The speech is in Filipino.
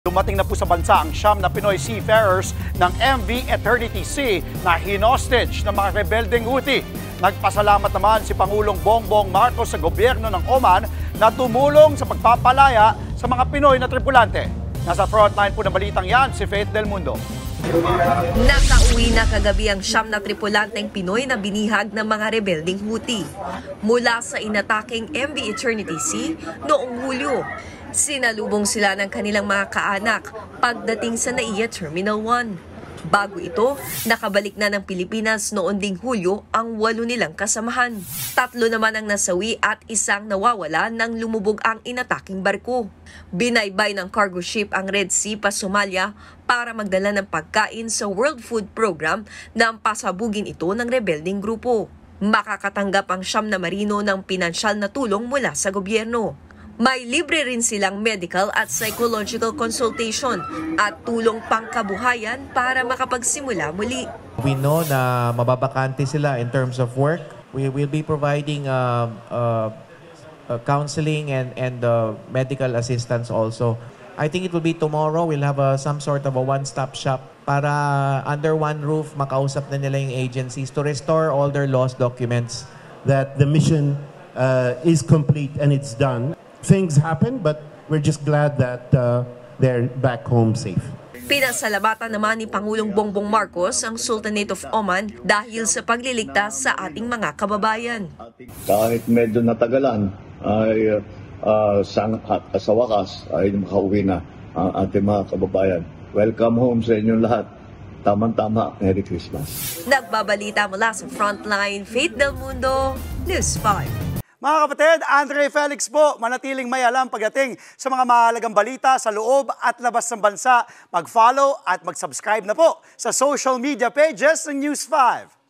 Dumating na po sa bansa ang 9 na Pinoy seafarers ng MV Eternity Sea na hinostage ng mga rebeldeng Houthi. Nagpasalamat naman si Pangulong Bongbong Marcos sa gobyerno ng Oman na tumulong sa pagpapalaya sa mga Pinoy na tripulante. Nasa frontline po ng balitang yan si Faith Del Mundo. Nakauwi na kagabi ang 9 na tripulanteng Pinoy na binihag ng mga rebeldeng Houthi mula sa inataking MV Eternity Sea noong Hulyo. Sinalubong sila ng kanilang mga kaanak pagdating sa NAIA Terminal 1. Bago ito, nakabalik na ng Pilipinas noon ding Hulyo ang 8 nilang kasamahan. 3 naman ang nasawi at 1 nawawala nang lumubog ang inataking barko. Binaybay ng cargo ship ang Red Sea pa Somalia para magdala ng pagkain sa World Food Program na pasabugin ito ng rebelding grupo. Makakatanggap ang 9 na marino ng pinansyal na tulong mula sa gobyerno. May libre rin silang medical at psychological consultation at tulong pangkabuhayan para makapagsimula muli. We know na mababakante sila in terms of work. We will be providing counseling and medical assistance also. I think it will be tomorrow. We'll have some sort of a one-stop shop para under one roof makausap na nila yung agencies to restore all their lost documents. That the mission is complete and it's done. Things happen, but we're just glad that they're back home safe. Pinasalamatan naman ni Pangulong Bongbong Marcos ang Sultanate of Oman dahil sa pagliligtas sa ating mga kababayan. Kahit medyo natagalan, ay sa wakas ay makauwi na ang ating mga kababayan. Welcome home sa inyong lahat. Tama-tama, Merry Christmas. Nagbabalita mula sa Frontline, Faith Del Mundo, News 5. Mga kapatid, Andre Felix po, manatiling may alam pagdating sa mga mahalagang balita sa loob at labas ng bansa. Mag-follow at mag-subscribe na po sa social media pages ng News 5.